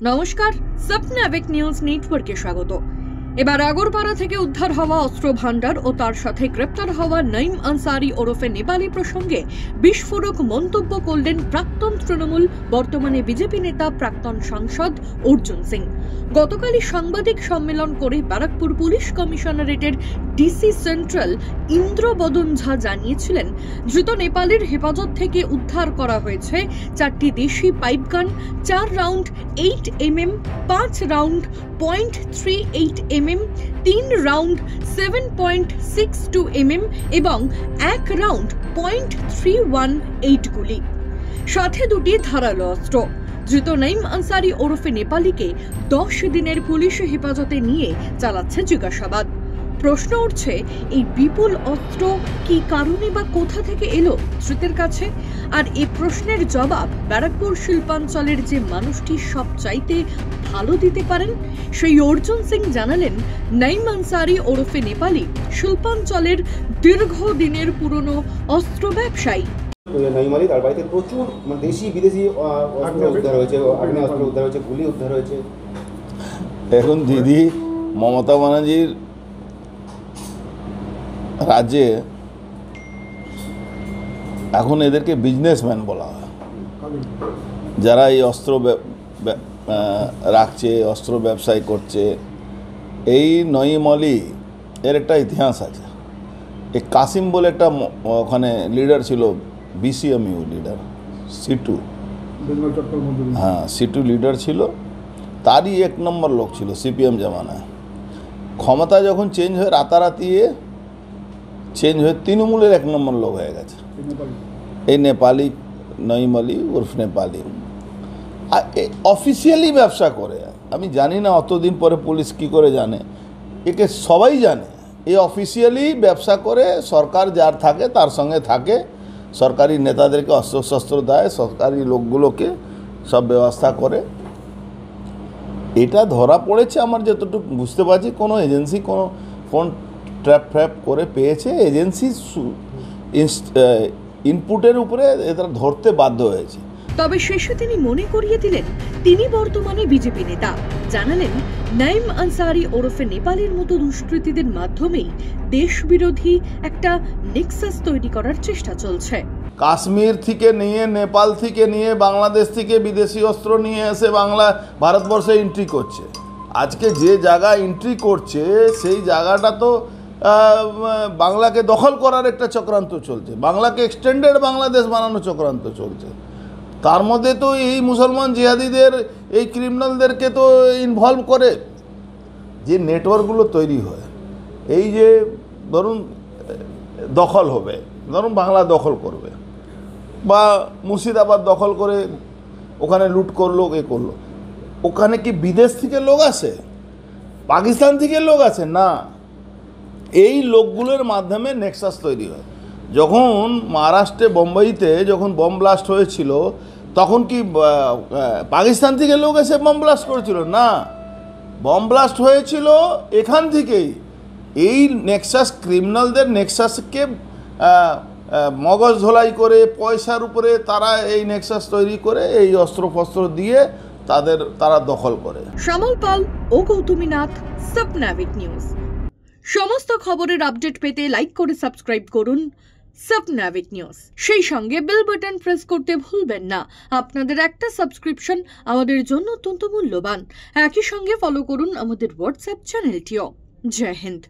নমস্কার, স্বপ্নাবিক নিউজ নেটওয়ার্কে স্বাগত। এবার আগরপাড়া থেকে উদ্ধার হওয়া অস্ত্র ভান্ডার ও তার সাথে গ্রেপ্তার হওয়া নঈম আনসারি ওরফে নেপালি প্রসঙ্গে বিস্ফোরক মন্তব্য করলেন প্রাক্তন তৃণমূল বর্তমানে বিজেপি নেতা প্রাক্তন সাংসদ অর্জুন সিং। গতকালই সাংবাদিক সম্মেলন করে ব্যারাকপুর পুলিশ কমিশনারেটের ডিসি সেন্ট্রাল ইন্দ্রবদন ঝা জানিয়েছিলেন, ধৃত নেপালের হেফাজত থেকে উদ্ধার করা হয়েছে 4টি দেশি pipe gun, 4 round 8mm, 5 round .38 mm, 3 round 7.62 mm এবং 1 রাউন্ড .318 গুলি, সাথে 2টি ধারালো অস্ত্র। ধৃত নঈম আনসারি ওরফে নেপালিকে 10 দিনের পুলিশ হেফাজতে নিয়ে চালাচ্ছে জিজ্ঞাসাবাদ। প্রশ্ন উঠছে, এই বিপুল অস্ত্র কি কারণে বা কোথা থেকে এলো ধৃতের কাছে? আর এই প্রশ্নের জবাব ব্যারাকপুর শিল্পাঞ্চলের যে মানুষটি সবচাইতে ভালো দিতে পারেন, সেই অর্জুন সিং জানালেন, নঈম আনসারি ওরফে নেপালি শিল্পাঞ্চলের দীর্ঘদিনের পুরনো অস্ত্র ব্যবসায়ী। নঈম আলী, তার বাড়িতে প্রচুর দেশি বিদেশি অস্ত্র উদ্ধার হয়েছে, আগ্নেয় অস্ত্র উদ্ধার হয়েছে, গুলি উদ্ধার হয়েছে। এখন দিদি মমতা ব্যানার্জির রাজ্যে এখন এদেরকে বিজনেসম্যান বলা হয়, যারা এই অস্ত্র রাখছে, অস্ত্র ব্যবসায় করছে। এই নঈম আলী এর একটা ইতিহাস আছে। এই কাসিম বলে একটা ওখানে লিডার ছিল, BCMU লিডার, সিটু, হ্যাঁ সিটু লিডার ছিল, তারই 1 নম্বর লোক ছিল CPM জামানায়। ক্ষমতা যখন চেঞ্জ হয়ে রাতারাতি চেঞ্জ হয়ে তৃণমূলের 1 নম্বর লোক হয়ে গেছে এই নেপালি নঈম আলী উর্ফ নেপালি। আর অফিসিয়ালি ব্যবসা করে, আমি জানি না অতদিন পরে পুলিশ কি করে জানে, একে সবাই জানে। এই অফিসিয়ালি ব্যবসা করে, সরকার যার থাকে তার সঙ্গে থাকে, সরকারি নেতাদেরকে অস্ত্রশস্ত্র দেয়, সরকারি লোকগুলোকে সব ব্যবস্থা করে। এটা ধরা পড়েছে আমার যতটুকু বুঝতে পারছি, কোনো এজেন্সি কোনো ফোন ট্র্যাপ করে পেয়েছে, এজেন্সি ইনপুটের উপরে এটা ধরতে বাধ্য হয়েছে। তবে শেষে তিনি মনে করিয়ে দিলেন, তিনি বর্তমানে বিজেপি নেতা। জানালেন, নঈম আনসারি ওরফে নেপালের মতো দুষ্কৃতীদের মাধ্যমেই দেশ বিরোধী একটা নেক্সাস তৈরি করার চেষ্টা চলছে। কাশ্মীর থেকে নিয়ে, নেপাল থেকে নিয়ে, বাংলাদেশ থেকে বিদেশি অস্ত্র নিয়ে এসে ভারতবর্ষে এন্ট্রি করছে। আজকে যে জায়গা এন্ট্রি করছে সেই জায়গাটা তো বাংলাকে দখল করার একটা চক্রান্ত চলছে, বাংলাকে এক্সটেন্ডেড বাংলাদেশ বানানো চক্রান্ত চলছে। তার মধ্যে তো এই মুসলমান জিহাদিদের, এই ক্রিমিনালদেরকে তো ইনভলভ করে যে নেটওয়ার্কগুলো তৈরি হয়। এই যে ধরুন দখল হবে, ধরুন বাংলা দখল করবে বা মুর্শিদাবাদ দখল করে ওখানে লুট করলো, এ করলো, ওখানে কি বিদেশ থেকে লোক আসে, পাকিস্তান থেকে লোক আসে না, এই লোকগুলোর মাধ্যমে নেক্সাস তৈরি হয়। যখন মহারাষ্ট্রে বোম্বাইতে যখন বম ব্লাস্ট হয়েছিল, তখন কি পাকিস্তান থেকে লোক এসে বম ব্লাস্ট করেছিল? না, বম ব্লাস্ট হয়েছিল এখান থেকেই। এই নেক্সাস ক্রিমিনালদের নেক্সাসকে মগজ ধোলাই করে, পয়সার উপরে তারা এই নেক্সাস তৈরি করে, এই অস্ত্রফস্ত্র দিয়ে তারা দখল করে। শ্যামল পাল ও গৌতমী নাথ, স্বপ্নাবিক নিউজ। সমস্ত খবরের আপডেট পেতে লাইক করে সাবস্ক্রাইব করুন স্বপ্নাবিক নিউজ। সেই সঙ্গে বেল বাটন প্রেস করতে ভুলবেন না। আপনাদের একটা সাবস্ক্রিপশন আমাদের জন্য অত্যন্ত মূল্যবান। একই সঙ্গে ফলো করুন আমাদের হোয়াটসঅ্যাপ চ্যানেলটিও। জয় হিন্দ।